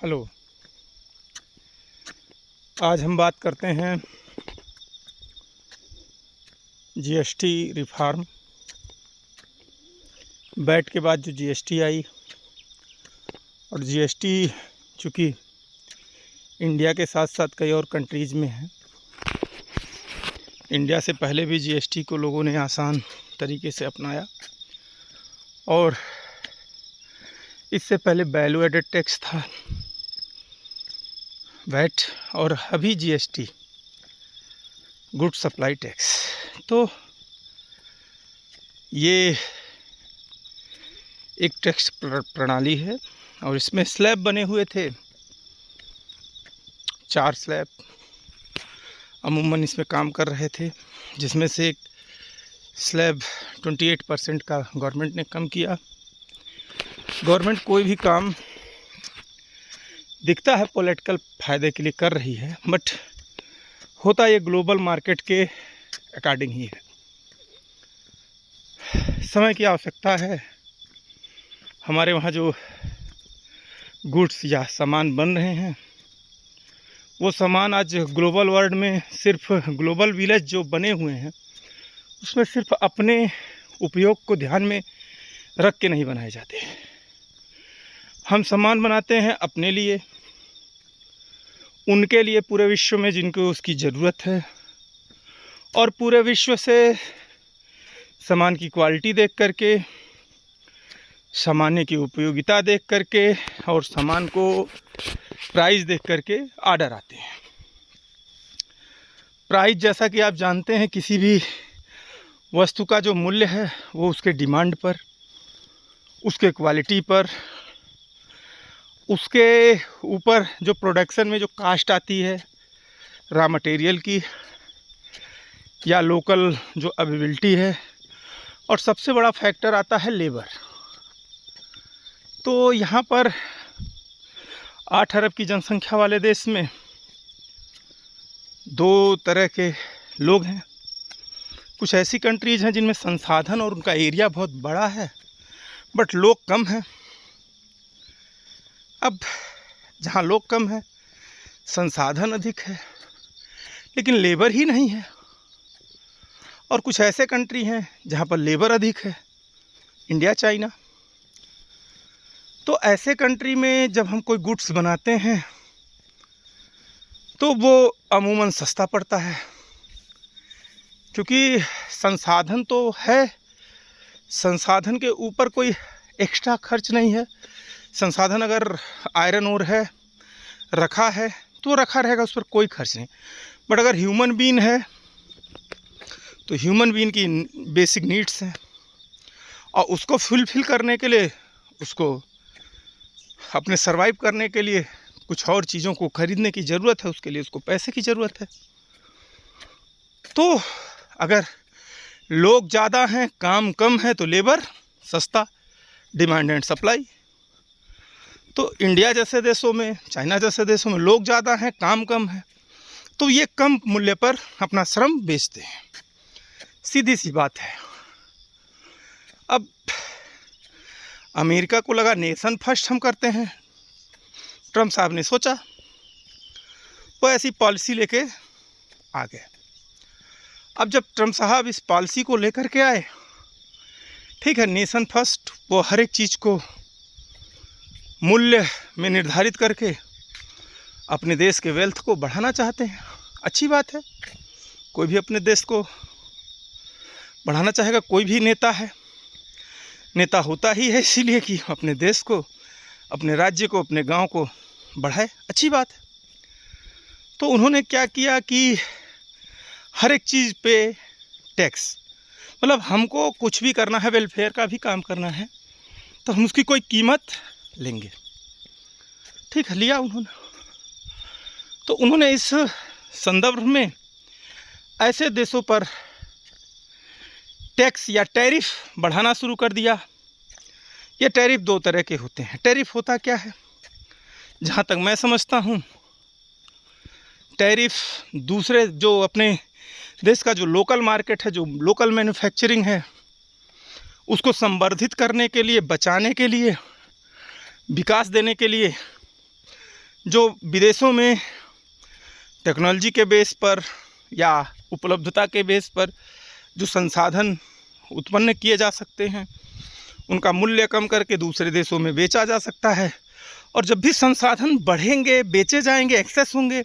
Hello. आज हम बात करते हैं जीएसटी रिफॉर्म। बैट के बाद जो जीएसटी आई, और जीएसटी चूँकि इंडिया के साथ साथ कई और कंट्रीज़ में है। इंडिया से पहले भी जीएसटी को लोगों ने आसान तरीके से अपनाया, और इससे पहले वैल्यू एडेड टैक्स था, वैट, और अभी जीएसटी, गुड सप्लाई टैक्स। तो ये एक टैक्स प्रणाली है, और इसमें स्लैब बने हुए थे, 4 स्लैब अमूमन इसमें काम कर रहे थे, जिसमें से एक स्लैब 28% का गवर्नमेंट ने कम किया। गवर्नमेंट कोई भी काम दिखता है पॉलिटिकल फ़ायदे के लिए कर रही है, बट होता ये ग्लोबल मार्केट के अकॉर्डिंग ही है। समय की आवश्यकता है। हमारे वहाँ जो गुड्स या सामान बन रहे हैं, वो सामान आज ग्लोबल वर्ल्ड में सिर्फ ग्लोबल विलेज जो बने हुए हैं, उसमें सिर्फ अपने उपयोग को ध्यान में रख के नहीं बनाए जाते। हम सामान बनाते हैं अपने लिए, उनके लिए, पूरे विश्व में जिनको उसकी ज़रूरत है, और पूरे विश्व से सामान की क्वालिटी देख करके, सामान की उपयोगिता देख करके, और सामान को प्राइस देख करके ऑर्डर आते हैं। प्राइस, जैसा कि आप जानते हैं, किसी भी वस्तु का जो मूल्य है वो उसके डिमांड पर, उसके क्वालिटी पर, उसके ऊपर जो प्रोडक्शन में जो कास्ट आती है रॉ मटेरियल की, या लोकल जो अवेलेबिलिटी है, और सबसे बड़ा फैक्टर आता है लेबर। तो यहाँ पर 8 अरब की जनसंख्या वाले देश में 2 तरह के लोग हैं। कुछ ऐसी कंट्रीज़ हैं जिनमें संसाधन और उनका एरिया बहुत बड़ा है, बट लोग कम हैं। अब जहाँ लोग कम हैं, संसाधन अधिक है, लेकिन लेबर ही नहीं है। और कुछ ऐसे कंट्री हैं जहाँ पर लेबर अधिक है, इंडिया, चाइना। तो ऐसे कंट्री में जब हम कोई गुड्स बनाते हैं तो वो अमूमन सस्ता पड़ता है, क्योंकि संसाधन तो है, संसाधन के ऊपर कोई एक्स्ट्रा खर्च नहीं है। संसाधन अगर आयरन ओर है, रखा है, तो रखा रहेगा, उस पर कोई खर्च नहीं। बट अगर ह्यूमन बीन है, तो ह्यूमन बीन की बेसिक नीड्स हैं, और उसको फुलफिल करने के लिए, उसको अपने सर्वाइव करने के लिए कुछ और चीज़ों को खरीदने की ज़रूरत है, उसके लिए उसको पैसे की ज़रूरत है। तो अगर लोग ज़्यादा हैं, काम कम है, तो लेबर सस्ता, डिमांड एंड सप्लाई। तो इंडिया जैसे देशों में, चाइना जैसे देशों में लोग ज़्यादा हैं, काम कम है, तो ये कम मूल्य पर अपना श्रम बेचते हैं। सीधी सी बात है। अब अमेरिका को लगा नेशन फर्स्ट हम करते हैं। ट्रम्प साहब ने सोचा, वो ऐसी पॉलिसी लेके आ गए। अब जब ट्रम्प साहब इस पॉलिसी को लेकर के आए, ठीक है, नेशन फर्स्ट, वो हर एक चीज़ को मूल्य में निर्धारित करके अपने देश के वेल्थ को बढ़ाना चाहते हैं। अच्छी बात है, कोई भी अपने देश को बढ़ाना चाहेगा। कोई भी नेता है, नेता होता ही है इसीलिए कि अपने देश को, अपने राज्य को, अपने गांव को बढ़ाए। अच्छी बात है। तो उन्होंने क्या किया कि हर एक चीज़ पे टैक्स, मतलब हमको कुछ भी करना है, वेलफेयर का भी काम करना है, तो हम उसकी कोई कीमत लेंगे। ठीक है, लिया उन्होंने। तो उन्होंने इस संदर्भ में ऐसे देशों पर टैक्स या टैरिफ बढ़ाना शुरू कर दिया। ये टैरिफ 2 तरह के होते हैं। टैरिफ होता क्या है, जहाँ तक मैं समझता हूँ, टैरिफ दूसरे जो अपने देश का जो लोकल मार्केट है, जो लोकल मैन्युफैक्चरिंग है, उसको संवर्धित करने के लिए, बचाने के लिए, विकास देने के लिए जो विदेशों में टेक्नोलॉजी के बेस पर या उपलब्धता के बेस पर जो संसाधन उत्पन्न किए जा सकते हैं, उनका मूल्य कम करके दूसरे देशों में बेचा जा सकता है। और जब भी संसाधन बढ़ेंगे, बेचे जाएंगे, एक्सेस होंगे,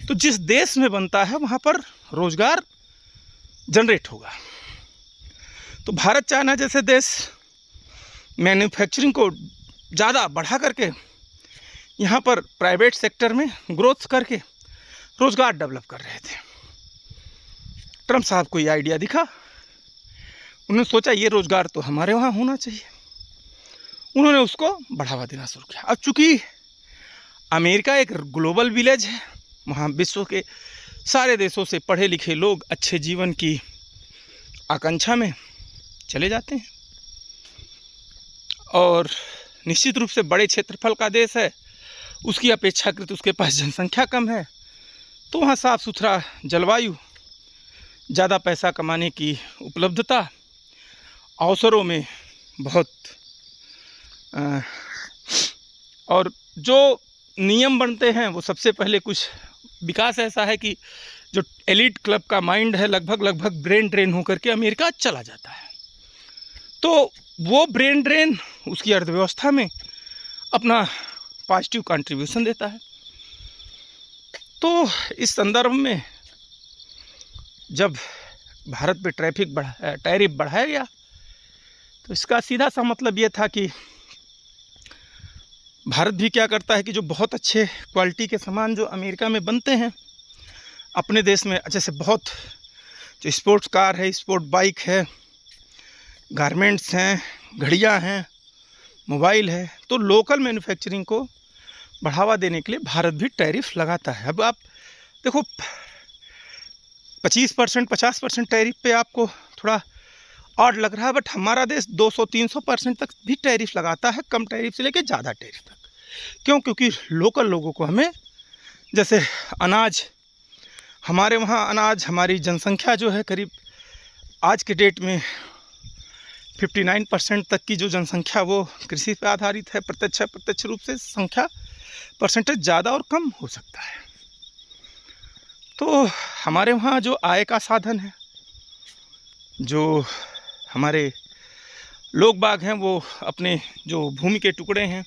तो जिस देश में बनता है वहाँ पर रोज़गार जनरेट होगा। तो भारत चाइना जैसे देश मैन्युफैक्चरिंग को ज़्यादा बढ़ा करके यहाँ पर प्राइवेट सेक्टर में ग्रोथ करके रोज़गार डेवलप कर रहे थे। ट्रम्प साहब को ये आइडिया दिखा, उन्होंने सोचा ये रोज़गार तो हमारे वहाँ होना चाहिए, उन्होंने उसको बढ़ावा देना शुरू किया। अब चूँकि अमेरिका एक ग्लोबल विलेज है, वहाँ विश्व के सारे देशों से पढ़े लिखे लोग अच्छे जीवन की आकांक्षा में चले जाते हैं, और निश्चित रूप से बड़े क्षेत्रफल का देश है, उसकी अपेक्षाकृत उसके पास जनसंख्या कम है, तो वहाँ साफ़ सुथरा जलवायु, ज़्यादा पैसा कमाने की उपलब्धता, अवसरों में बहुत और जो नियम बनते हैं वो सबसे पहले कुछ विकास ऐसा है कि जो एलिट क्लब का माइंड है लगभग ब्रेन ड्रेन होकर के अमेरिका चला जाता है। तो वो ब्रेन ड्रेन उसकी अर्थव्यवस्था में अपना पॉजिटिव कंट्रीब्यूशन देता है। तो इस संदर्भ में जब भारत पे टैरिफ बढ़ाया गया, तो इसका सीधा सा मतलब ये था कि भारत भी क्या करता है कि जो बहुत अच्छे क्वालिटी के सामान जो अमेरिका में बनते हैं, अपने देश में जैसे बहुत जो स्पोर्ट्स कार है, स्पोर्ट बाइक है, गारमेंट्स हैं, घड़ियाँ हैं, मोबाइल है, तो लोकल मैन्युफैक्चरिंग को बढ़ावा देने के लिए भारत भी टैरिफ लगाता है। अब आप देखो 25% 50% टैरिफ पे आपको थोड़ा ऑड लग रहा है, बट हमारा देश 200-300% तक भी टैरिफ लगाता है, कम टैरिफ से लेके ज़्यादा टैरिफ तक। क्यों? क्योंकि लोकल लोगों को हमें, जैसे अनाज, हमारे वहाँ अनाज, हमारी जनसंख्या जो है करीब आज के डेट में 59% तक की जो जनसंख्या वो कृषि पर आधारित है। प्रत्यक्ष रूप से संख्या परसेंटेज ज़्यादा और कम हो सकता है। तो हमारे वहाँ जो आय का साधन है, जो हमारे लोग बाग हैं, वो अपने जो भूमि के टुकड़े हैं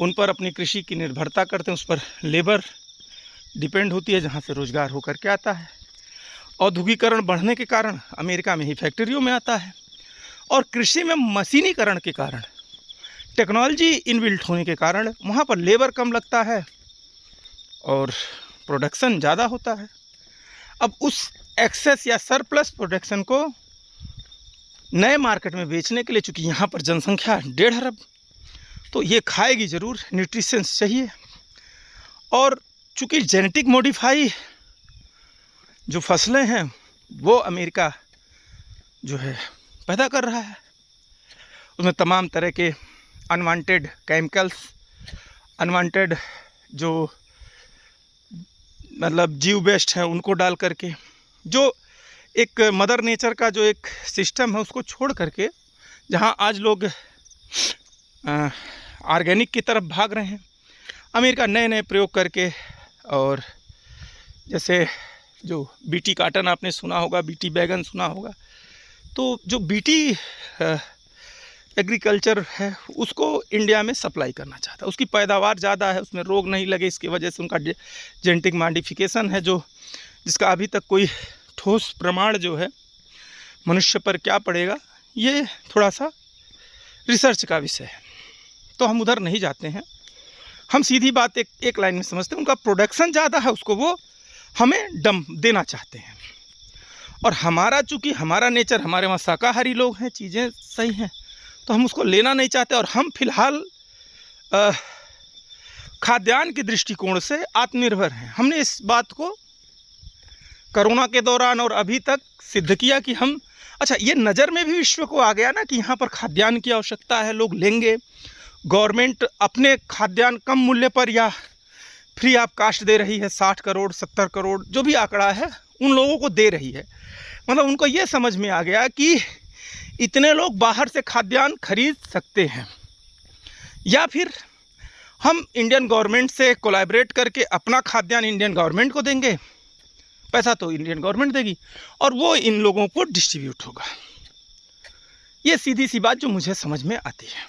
उन पर अपनी कृषि की निर्भरता करते हैं, उस पर लेबर डिपेंड होती है, जहाँ से रोज़गार होकर के आता है। औद्योगिकरण बढ़ने के कारण अमेरिका में ही फैक्ट्रियों में आता है, और कृषि में मशीनीकरण के कारण, टेक्नोलॉजी इनबिल्ट होने के कारण वहाँ पर लेबर कम लगता है और प्रोडक्शन ज़्यादा होता है। अब उस एक्सेस या सरप्लस प्रोडक्शन को नए मार्केट में बेचने के लिए, चूँकि यहाँ पर जनसंख्या 1.5 अरब, तो ये खाएगी ज़रूर, न्यूट्रिशंस चाहिए। और चूँकि जेनेटिक मॉडिफाई जो फसलें हैं वो अमेरिका जो है पैदा कर रहा है, उसमें तमाम तरह के अनवांटेड केमिकल्स, अनवांटेड जो मतलब जीव बेस्ट हैं उनको डाल करके, जो एक मदर नेचर का जो एक सिस्टम है उसको छोड़ करके, जहां आज लोग ऑर्गेनिक की तरफ भाग रहे हैं, अमेरिका नए नए प्रयोग करके, और जैसे जो बीटी काटन आपने सुना होगा, बीटी बैगन सुना होगा, तो जो बीटी एग्रीकल्चर है उसको इंडिया में सप्लाई करना चाहता है। उसकी पैदावार ज़्यादा है, उसमें रोग नहीं लगे, इसकी वजह से उनका जेनेटिक मॉडिफिकेशन है, जो जिसका अभी तक कोई ठोस प्रमाण जो है मनुष्य पर क्या पड़ेगा, ये थोड़ा सा रिसर्च का विषय है। तो हम उधर नहीं जाते हैं, हम सीधी बात एक लाइन में समझते हैं, उनका प्रोडक्शन ज़्यादा है, उसको वो हमें दम देना चाहते हैं। और हमारा, चूँकि हमारा नेचर, हमारे वहाँ शाकाहारी लोग हैं, चीज़ें सही हैं, तो हम उसको लेना नहीं चाहते। और हम फिलहाल खाद्यान्न के दृष्टिकोण से आत्मनिर्भर हैं। हमने इस बात को कोरोना के दौरान और अभी तक सिद्ध किया कि हम, अच्छा, ये नज़र में भी विश्व को आ गया ना कि यहाँ पर खाद्यान्न की आवश्यकता है, लोग लेंगे। गवर्नमेंट अपने खाद्यान्न कम मूल्य पर या फ्री ऑफ कास्ट दे रही है, 60 करोड़ 70 करोड़ जो भी आंकड़ा है उन लोगों को दे रही है। मतलब उनको ये समझ में आ गया कि इतने लोग बाहर से खाद्यान्न खरीद सकते हैं, या फिर हम इंडियन गवर्नमेंट से कोलैबोरेट करके अपना खाद्यान्न इंडियन गवर्नमेंट को देंगे, पैसा तो इंडियन गवर्नमेंट देगी और वो इन लोगों को डिस्ट्रीब्यूट होगा। ये सीधी सी बात जो मुझे समझ में आती है।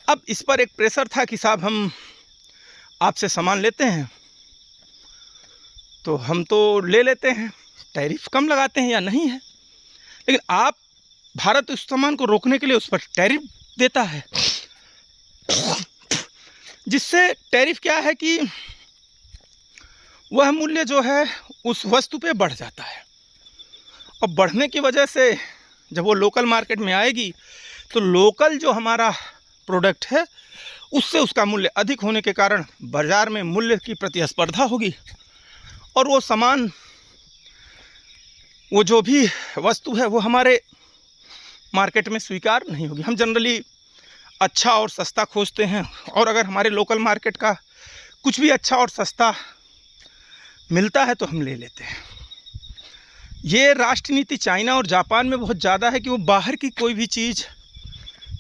अब इस पर एक प्रेशर था कि साहब हम आपसे सामान लेते हैं तो हम तो ले लेते हैं, टैरिफ कम लगाते हैं या नहीं है, लेकिन आप भारत उस सामान को रोकने के लिए उस पर टैरिफ देता है, जिससे टैरिफ क्या है कि वह मूल्य जो है उस वस्तु पे बढ़ जाता है और बढ़ने की वजह से जब वो लोकल मार्केट में आएगी तो लोकल जो हमारा प्रोडक्ट है उससे उसका मूल्य अधिक होने के कारण बाज़ार में मूल्य की प्रतिस्पर्धा होगी और वो सामान, वो जो भी वस्तु है वो हमारे मार्केट में स्वीकार नहीं होगी। हम जनरली अच्छा और सस्ता खोजते हैं और अगर हमारे लोकल मार्केट का कुछ भी अच्छा और सस्ता मिलता है तो हम ले लेते हैं। ये राष्ट्र नीति चाइना और जापान में बहुत ज़्यादा है कि वो बाहर की कोई भी चीज़,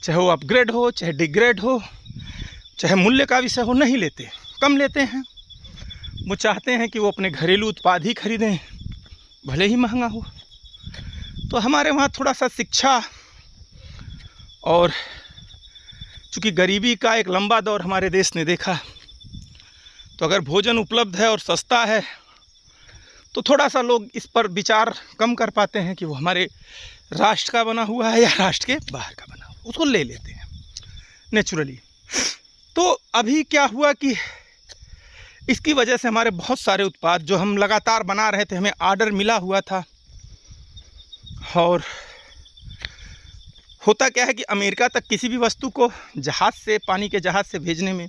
चाहे वो अपग्रेड हो चाहे डिग्रेड हो चाहे मूल्य का विषय हो, नहीं लेते, कम लेते हैं। वो चाहते हैं कि वो अपने घरेलू उत्पाद ही खरीदें, भले ही महंगा हो। तो हमारे वहाँ थोड़ा सा शिक्षा और चूँकि गरीबी का एक लंबा दौर हमारे देश ने देखा, तो अगर भोजन उपलब्ध है और सस्ता है तो थोड़ा सा लोग इस पर विचार कम कर पाते हैं कि वो हमारे राष्ट्र का बना हुआ है या राष्ट्र के बाहर का बना हुआ, उसको ले लेते हैं नेचुरली। तो अभी क्या हुआ कि इसकी वजह से हमारे बहुत सारे उत्पाद जो हम लगातार बना रहे थे, हमें ऑर्डर मिला हुआ था, और होता क्या है कि अमेरिका तक किसी भी वस्तु को जहाज़ से, पानी के जहाज़ से भेजने में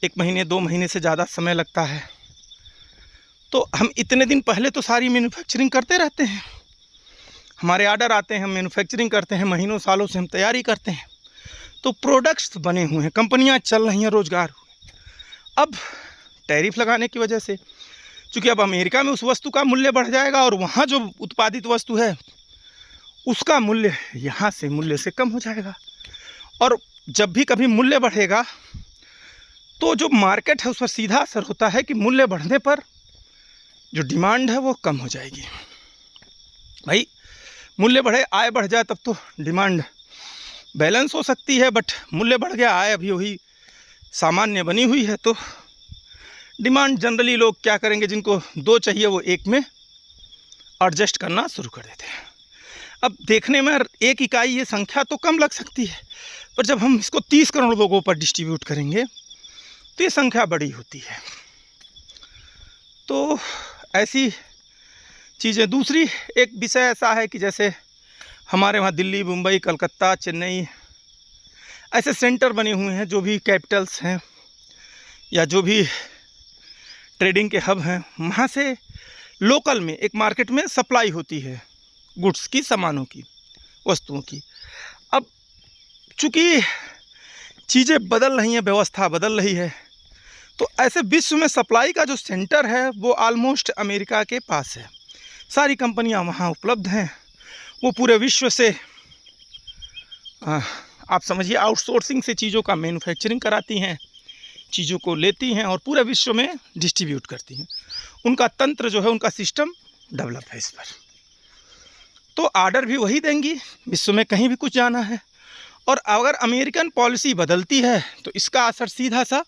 1 महीने 2 महीने से ज़्यादा समय लगता है। तो हम इतने दिन पहले तो सारी मैन्युफैक्चरिंग करते रहते हैं, हमारे ऑर्डर आते हैं, हम मैन्युफैक्चरिंग करते हैं, महीनों सालों से हम तैयारी करते हैं, तो प्रोडक्ट्स बने हुए हैं, कंपनियां चल रही हैं, रोज़गार हुए। अब टैरिफ लगाने की वजह से चूँकि अब अमेरिका में उस वस्तु का मूल्य बढ़ जाएगा और वहाँ जो उत्पादित वस्तु है उसका मूल्य यहाँ से मूल्य से कम हो जाएगा, और जब भी कभी मूल्य बढ़ेगा तो जो मार्केट है उस पर सीधा असर होता है कि मूल्य बढ़ने पर जो डिमांड है वो कम हो जाएगी। भाई मूल्य बढ़े, आय बढ़ जाए तब तो डिमांड बैलेंस हो सकती है, बट मूल्य बढ़ गया, आय अभी वही सामान्य बनी हुई है, तो डिमांड जनरली लोग क्या करेंगे, जिनको 2 चाहिए वो 1 में एडजस्ट करना शुरू कर देते हैं। अब देखने में 1 इकाई ये संख्या तो कम लग सकती है, पर जब हम इसको 30 करोड़ लोगों पर डिस्ट्रीब्यूट करेंगे तो ये संख्या बड़ी होती है। तो ऐसी चीज़ें। दूसरी एक विषय ऐसा है कि जैसे हमारे वहाँ दिल्ली, मुंबई, कलकत्ता, चेन्नई ऐसे सेंटर बने हुए हैं, जो भी कैपिटल्स हैं या जो भी ट्रेडिंग के हब हैं, वहाँ से लोकल में एक मार्केट में सप्लाई होती है गुड्स की, सामानों की, वस्तुओं की। अब चूँकि चीज़ें बदल रही हैं, व्यवस्था बदल रही है, तो ऐसे विश्व में सप्लाई का जो सेंटर है वो ऑलमोस्ट अमेरिका के पास है। सारी कंपनियां वहाँ उपलब्ध हैं, वो पूरे विश्व से आप समझिए आउटसोर्सिंग से चीज़ों का मैन्युफैक्चरिंग कराती हैं, चीज़ों को लेती हैं और पूरे विश्व में डिस्ट्रीब्यूट करती हैं। उनका तंत्र जो है, उनका सिस्टम डेवलप है इस पर। तो आर्डर भी वही देंगी, विश्व में कहीं भी कुछ जाना है। और अगर अमेरिकन पॉलिसी बदलती है तो इसका असर सीधा सा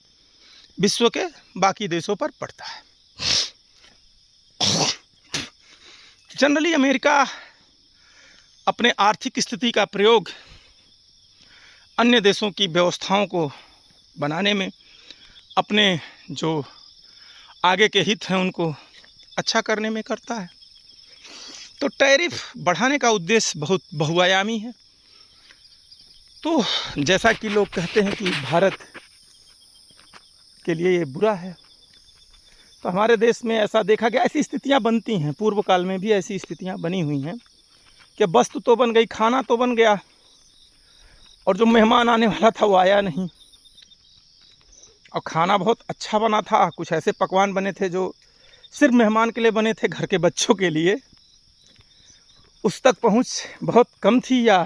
विश्व के बाकी देशों पर पड़ता है। जनरली अमेरिका अपने आर्थिक स्थिति का प्रयोग अन्य देशों की व्यवस्थाओं को बनाने में, अपने जो आगे के हित हैं उनको अच्छा करने में करता है। तो टैरिफ बढ़ाने का उद्देश्य बहुत बहुआयामी है। तो जैसा कि लोग कहते हैं कि भारत के लिए ये बुरा है, तो हमारे देश में ऐसा देखा गया, ऐसी स्थितियां बनती हैं, पूर्व काल में भी ऐसी स्थितियां बनी हुई हैं कि वस्तु तो बन गई, खाना तो बन गया, और जो मेहमान आने वाला था वो आया नहीं, और खाना बहुत अच्छा बना था, कुछ ऐसे पकवान बने थे जो सिर्फ मेहमान के लिए बने थे, घर के बच्चों के लिए उस तक पहुंच बहुत कम थी, या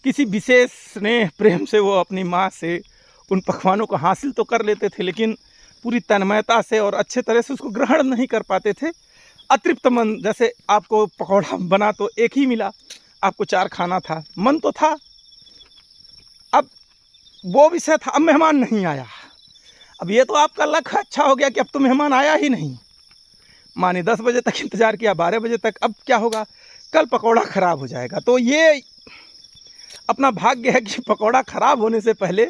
किसी विशेष स्नेह प्रेम से वो अपनी माँ से उन पकवानों को हासिल तो कर लेते थे, लेकिन पूरी तन्मयता से और अच्छे तरह से उसको ग्रहण नहीं कर पाते थे। अतृप्त मन, जैसे आपको पकौड़ा बना तो एक ही मिला, आपको 4 खाना था, मन तो था, अब वो विषय था, अब मेहमान नहीं आया। अब ये तो आपका लक अच्छा हो गया कि अब तो मेहमान आया ही नहीं। माने 10 बजे तक इंतज़ार किया, 12 बजे तक, अब क्या होगा, कल पकौड़ा ख़राब हो जाएगा। तो ये अपना भाग्य है कि पकौड़ा ख़राब होने से पहले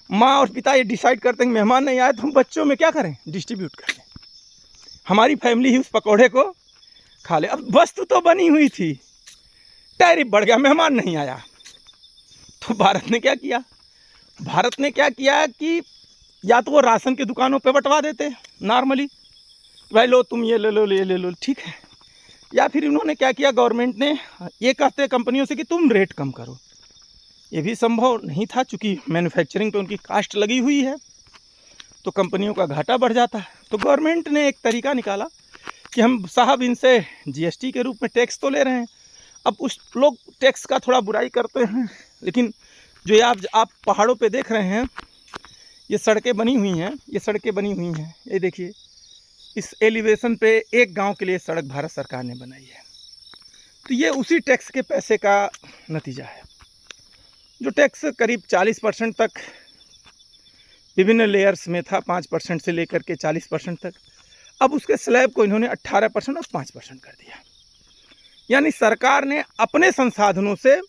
माँ और पिता ये डिसाइड करते हैं कि मेहमान नहीं आए तो हम बच्चों में क्या करें, डिस्ट्रीब्यूट कर दें, हमारी फैमिली ही उस पकौड़े को खा ले। अब वस्तु तो बनी हुई थी, टैरिफ बढ़ गया, मेहमान नहीं आया, तो भारत ने क्या किया, भारत ने क्या किया कि या तो वो राशन की दुकानों पे बंटवा देते नॉर्मली, भाई लो तुम ये ले लो, ये ले लो, ठीक है, या फिर इन्होंने क्या किया, गवर्नमेंट ने ये कहते कंपनियों से कि तुम रेट कम करो। ये भी संभव नहीं था, चूँकि मैन्युफैक्चरिंग पे उनकी कास्ट लगी हुई है, तो कंपनियों का घाटा बढ़ जाता है। तो गवर्नमेंट ने एक तरीका निकाला कि हम साहब इनसे जीएसटी के रूप में टैक्स तो ले रहे हैं। अब उस लोग टैक्स का थोड़ा बुराई करते हैं, लेकिन जो ये आप पहाड़ों पे देख रहे हैं, ये सड़कें बनी हुई हैं, ये सड़कें बनी हुई हैं, ये देखिए, इस एलिवेशन पे एक गांव के लिए सड़क भारत सरकार ने बनाई है। तो ये उसी टैक्स के पैसे का नतीजा है। जो टैक्स करीब 40% तक विभिन्न लेयर्स में था, 5% से लेकर के 40% तक, अब उसके स्लैब को इन्होंने 18% और 5% कर दिया। यानी सरकार ने अपने संसाधनों से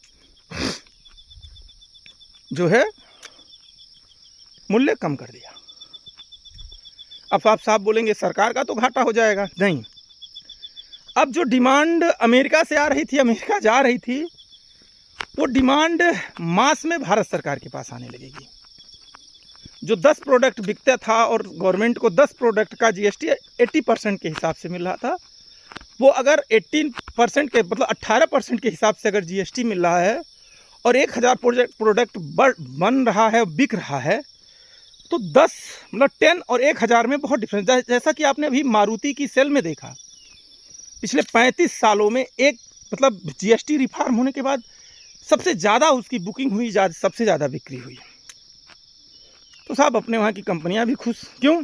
जो है मूल्य कम कर दिया। अब आप साहब बोलेंगे सरकार का तो घाटा हो जाएगा, नहीं। अब जो डिमांड अमेरिका से आ रही थी, अमेरिका जा रही थी, वो डिमांड मास में भारत सरकार के पास आने लगेगी। जो 10 प्रोडक्ट बिकता था और गवर्नमेंट को 10 प्रोडक्ट का जीएसटी 80% के हिसाब से मिल रहा था, वो अगर 18% के मतलब 18% के हिसाब से अगर जीएसटी मिल रहा है और 1000 प्रोडक्ट बन रहा है, बिक रहा है, तो 10 मतलब 10 और 1000 में बहुत डिफरेंस। जैसा कि आपने अभी मारुति की सेल में देखा, पिछले 35 सालों में एक मतलब जीएसटी रिफॉर्म होने के बाद सबसे ज़्यादा उसकी बुकिंग हुई, सबसे ज़्यादा बिक्री हुई। तो साहब अपने वहाँ की कंपनियाँ भी खुश, क्यों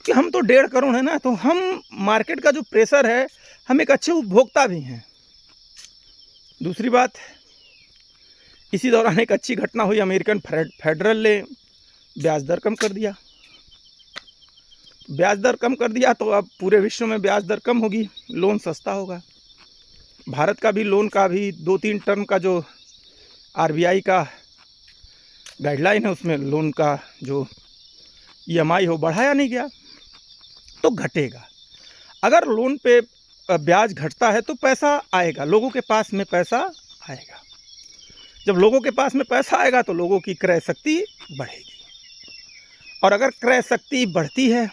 कि हम तो 1.5 करोड़ है ना, तो हम मार्केट का जो प्रेशर है, हम एक अच्छे उपभोक्ता भी हैं। दूसरी बात, इसी दौरान एक अच्छी घटना हुई, अमेरिकन फेडरल ने ब्याज दर कम कर दिया। ब्याज दर कम कर दिया तो अब पूरे विश्व में ब्याज दर कम होगी, लोन सस्ता होगा। भारत का भी लोन का भी 2-3 टर्म का जो आरबीआई का गाइडलाइन है, उसमें लोन का जो ईएमआई हो बढ़ाया नहीं गया, तो घटेगा। अगर लोन पे ब्याज घटता है तो पैसा आएगा, लोगों के पास में पैसा आएगा। जब लोगों के पास में पैसा आएगा तो लोगों की क्रय शक्ति बढ़ेगी, और अगर क्रय शक्ति बढ़ती है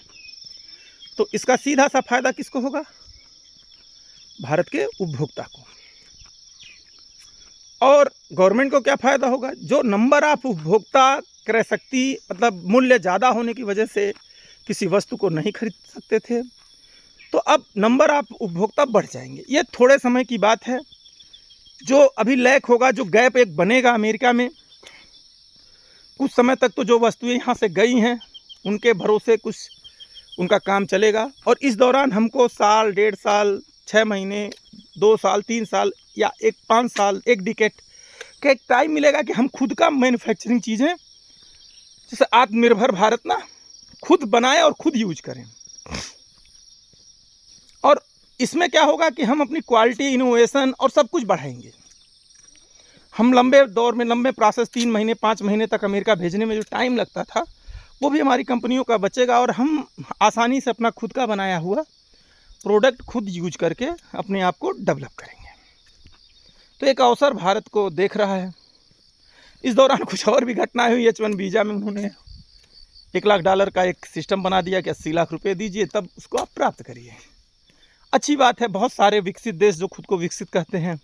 तो इसका सीधा सा फायदा किसको होगा, भारत के उपभोक्ता को। और गवर्नमेंट को क्या फ़ायदा होगा, जो नंबर ऑफ उपभोक्ता क्रय शक्ति मतलब मूल्य ज़्यादा होने की वजह से किसी वस्तु को नहीं खरीद सकते थे, तो अब नंबर ऑफ उपभोक्ता बढ़ जाएंगे। ये थोड़े समय की बात है। जो अभी लैक होगा, जो गैप एक बनेगा अमेरिका में, कुछ समय तक तो जो वस्तुएं यहाँ से गई हैं उनके भरोसे कुछ उनका काम चलेगा, और इस दौरान हमको साल, 1.5 साल, 6 महीने, 2 साल, 3 साल या 5 साल, 1 डिकेड का एक टाइम मिलेगा कि हम खुद का मैन्युफैक्चरिंग चीज़ें, जैसे आत्मनिर्भर भारत ना, खुद बनाएं और खुद यूज करें। और इसमें क्या होगा कि हम अपनी क्वालिटी, इनोवेशन और सब कुछ बढ़ाएंगे। हम लंबे दौर में, लंबे प्रोसेस 3 महीने 5 महीने तक अमेरिका भेजने में जो टाइम लगता था, वो भी हमारी कंपनियों का बचेगा, और हम आसानी से अपना खुद का बनाया हुआ प्रोडक्ट खुद यूज करके अपने आप को डेवलप करेंगे। तो एक अवसर भारत को देख रहा है। इस दौरान कुछ और भी घटनाएं हुई। H1 वीज़ा में उन्होंने $1 लाख का एक सिस्टम बना दिया कि 80 लाख रुपए दीजिए तब उसको आप प्राप्त करिए। अच्छी बात है, बहुत सारे विकसित देश जो खुद को विकसित कहते हैं,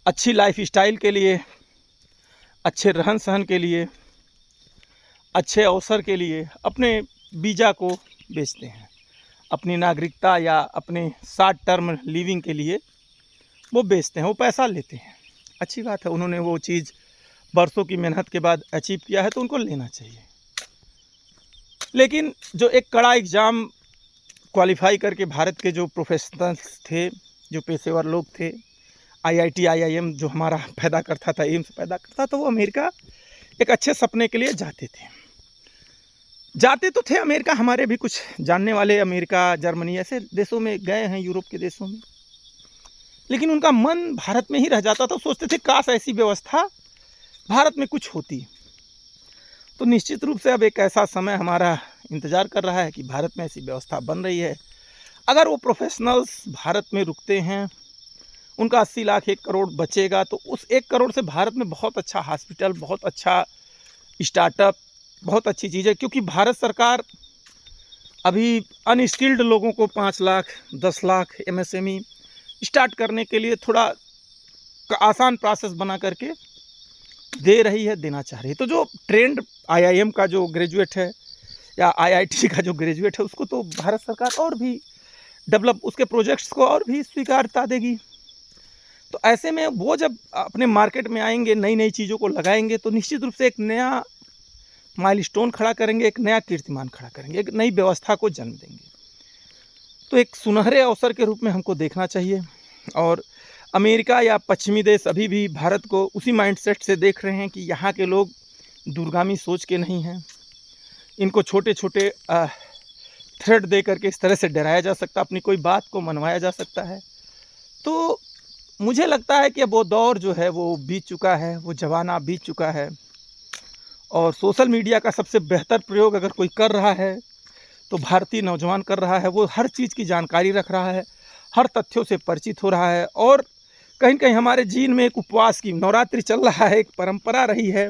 अच्छी लाइफ स्टाइल के लिए, अच्छे रहन सहन के लिए, अच्छे अवसर के लिए अपने वीज़ा को बेचते हैं, अपनी नागरिकता या अपने शॉर्ट टर्म लिविंग के लिए वो बेचते हैं, वो पैसा लेते हैं। अच्छी बात है, उन्होंने वो चीज़ बरसों की मेहनत के बाद अचीव किया है तो उनको लेना चाहिए। लेकिन जो एक कड़ा एग्ज़ाम क्वालिफाई करके भारत के जो प्रोफेशनल्स थे, जो पेशेवर लोग थे, आईआईटी आईआईएम जो हमारा पैदा करता था, एम्स पैदा करता था, वो अमेरिका एक अच्छे सपने के लिए जाते तो थे अमेरिका। हमारे भी कुछ जानने वाले अमेरिका, जर्मनी ऐसे देशों में गए हैं, यूरोप के देशों में, लेकिन उनका मन भारत में ही रह जाता था। सोचते थे काश ऐसी व्यवस्था भारत में कुछ होती। तो निश्चित रूप से अब एक ऐसा समय हमारा इंतज़ार कर रहा है कि भारत में ऐसी व्यवस्था बन रही है। अगर वो प्रोफेशनल्स भारत में रुकते हैं, उनका 80 लाख 1 करोड़ बचेगा, तो उस 1 करोड़ से भारत में बहुत अच्छा हॉस्पिटल, बहुत अच्छा स्टार्टअप, बहुत अच्छी चीज़ है। क्योंकि भारत सरकार अभी अनस्किल्ड लोगों को 5 लाख 10 लाख एमएसएमई स्टार्ट करने के लिए थोड़ा आसान प्रोसेस बना करके दे रही है, देना चाह रही है। तो जो ट्रेंड आईआईएम का जो ग्रेजुएट है या आईआईटी का जो ग्रेजुएट है, उसको तो भारत सरकार और भी डेवलप, उसके प्रोजेक्ट्स को और भी स्वीकारता देगी। तो ऐसे में वो जब अपने मार्केट में आएंगे, नई नई चीज़ों को लगाएंगे, तो निश्चित रूप से एक नया माइलस्टोन खड़ा करेंगे, एक नया कीर्तिमान खड़ा करेंगे, एक नई व्यवस्था को जन्म देंगे। तो एक सुनहरे अवसर के रूप में हमको देखना चाहिए। और अमेरिका या पश्चिमी देश अभी भी भारत को उसी माइंडसेट से देख रहे हैं कि यहाँ के लोग दूरगामी सोच के नहीं हैं। इनको छोटे छोटे थ्रेड दे करके इस तरह से डराया जा सकता, अपनी कोई बात को मनवाया जा सकता है। तो मुझे लगता है कि अब वो दौर जो है वो बीत चुका है, वो ज़माना बीत चुका है। और सोशल मीडिया का सबसे बेहतर प्रयोग अगर कोई कर रहा है तो भारतीय नौजवान कर रहा है। वो हर चीज़ की जानकारी रख रहा है, हर तथ्यों से परिचित हो रहा है। और कहीं कहीं हमारे जीन में एक उपवास की, नवरात्रि चल रहा है, एक परंपरा रही है।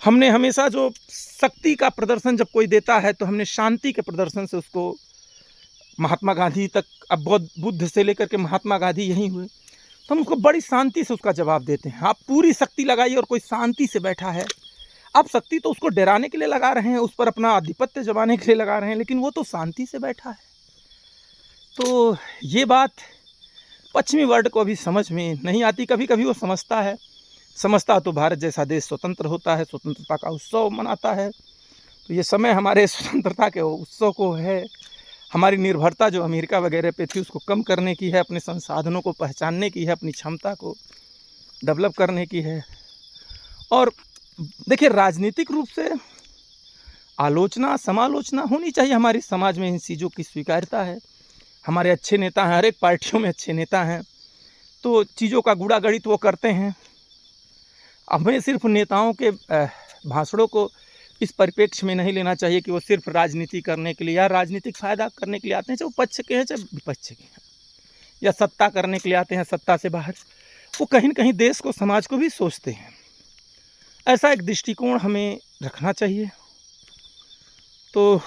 हमने हमेशा जो शक्ति का प्रदर्शन जब कोई देता है तो हमने शांति के प्रदर्शन से उसको, महात्मा गांधी तक, अब बुद्ध से लेकर के महात्मा गांधी यहीं हुए, तो हम उसको बड़ी शांति से उसका जवाब देते हैं। आप पूरी शक्ति लगाइए और कोई शांति से बैठा है, आप शक्ति तो उसको डराने के लिए लगा रहे हैं, उस पर अपना आधिपत्य जमाने के लिए लगा रहे हैं, लेकिन वो तो शांति से बैठा है। तो ये बात पश्चिमी वर्ल्ड को अभी समझ में नहीं आती। कभी कभी वो समझता तो भारत जैसा देश स्वतंत्र होता है, स्वतंत्रता का उत्सव मनाता है। तो ये समय हमारे स्वतंत्रता के उत्सव को है, हमारी निर्भरता जो अमेरिका वगैरह पे थी उसको कम करने की है, अपने संसाधनों को पहचानने की है, अपनी क्षमता को डेवलप करने की है। और देखिए, राजनीतिक रूप से आलोचना समालोचना होनी चाहिए। हमारे समाज में इन चीज़ों की स्वीकार्यता है। हमारे अच्छे नेता हैं, हर एक पार्टियों में अच्छे नेता हैं, तो चीज़ों का गुड़ा गणित वो करते हैं। हमें सिर्फ नेताओं के भाषणों को इस परिप्रेक्ष्य में नहीं लेना चाहिए कि वो सिर्फ राजनीति करने के लिए या राजनीतिक फ़ायदा करने के लिए आते हैं, चाहे वो पक्ष के हैं चाहे विपक्ष के हैं, या सत्ता करने के लिए आते हैं, सत्ता से बाहर। वो कहीं न कहीं देश को, समाज को भी सोचते हैं। ऐसा एक दृष्टिकोण हमें रखना चाहिए। तो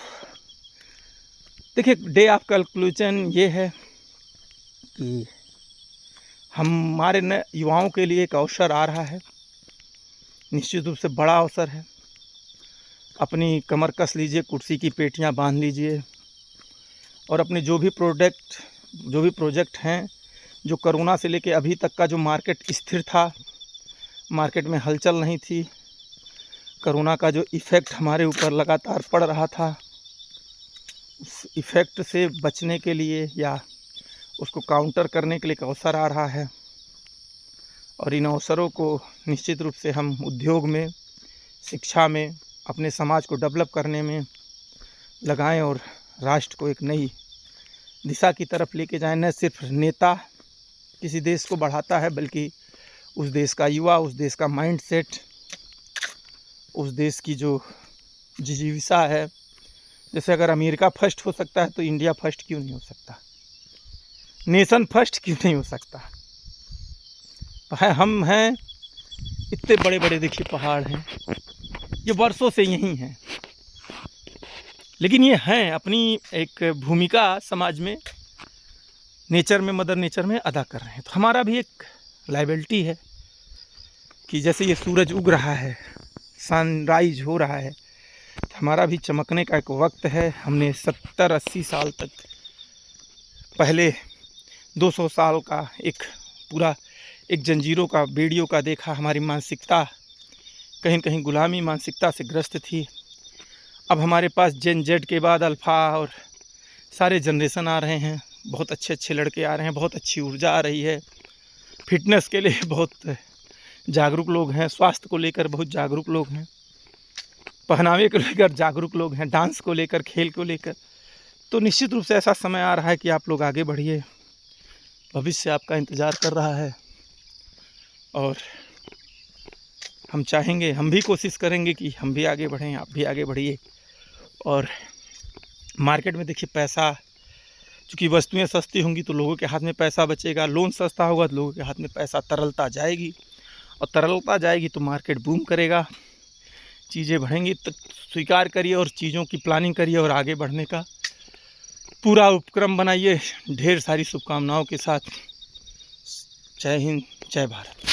देखिए, डे ऑफ कंक्लूजन ये है कि हमारे नए युवाओं के लिए एक अवसर आ रहा है, निश्चित रूप से बड़ा अवसर है। अपनी कमर कस लीजिए, कुर्सी की पेटियां बांध लीजिए और अपने जो भी प्रोजेक्ट हैं, जो कोरोना से लेके अभी तक का जो मार्केट स्थिर था, मार्केट में हलचल नहीं थी, कोरोना का जो इफ़ेक्ट हमारे ऊपर लगातार पड़ रहा था, उस इफ़ेक्ट से बचने के लिए या उसको काउंटर करने के लिए एक अवसर आ रहा है। और इन अवसरों को निश्चित रूप से हम उद्योग में, शिक्षा में, अपने समाज को डेवलप करने में लगाएं और राष्ट्र को एक नई दिशा की तरफ लेके जाएं। न सिर्फ नेता किसी देश को बढ़ाता है, बल्कि उस देश का युवा, उस देश का माइंडसेट, उस देश की जो जिजीविका है। जैसे अगर अमेरिका फर्स्ट हो सकता है तो इंडिया फर्स्ट क्यों नहीं हो सकता, नेशन फर्स्ट क्यों नहीं हो सकता। हम हैं, इतने बड़े बड़े देखिए पहाड़ हैं, ये वर्षों से यहीं हैं, लेकिन ये हैं अपनी एक भूमिका समाज में, नेचर में, मदर नेचर में अदा कर रहे हैं। तो हमारा भी एक लायबिलिटी है कि जैसे ये सूरज उग रहा है, सनराइज हो रहा है, तो हमारा भी चमकने का एक वक्त है। हमने 70-80 साल तक, पहले 200 साल का एक पूरा एक जंजीरों का, बेड़ियों का देखा। हमारी मानसिकता कहीं कहीं गुलामी मानसिकता से ग्रस्त थी। अब हमारे पास जेन जेड के बाद अल्फ़ा और सारे जनरेशन आ रहे हैं। बहुत अच्छे अच्छे लड़के आ रहे हैं, बहुत अच्छी ऊर्जा आ रही है। फिटनेस के लिए बहुत जागरूक लोग हैं, स्वास्थ्य को लेकर बहुत जागरूक लोग हैं, पहनावे को लेकर जागरूक लोग हैं, डांस को लेकर, खेल को लेकर। तो निश्चित रूप से ऐसा समय आ रहा है कि आप लोग आगे बढ़िए, भविष्य आपका इंतज़ार कर रहा है। और हम चाहेंगे, हम भी कोशिश करेंगे कि हम भी आगे बढ़ें, आप भी आगे बढ़िए। और मार्केट में देखिए पैसा, चूँकि वस्तुएं सस्ती होंगी तो लोगों के हाथ में पैसा बचेगा, लोन सस्ता होगा तो लोगों के हाथ में पैसा, तरलता जाएगी, और तरलता जाएगी तो मार्केट बूम करेगा, चीज़ें बढ़ेंगी। तो स्वीकार करिए और चीज़ों की प्लानिंग करिए और आगे बढ़ने का पूरा उपक्रम बनाइए। ढेर सारी शुभकामनाओं के साथ, जय हिंद, जय भारत।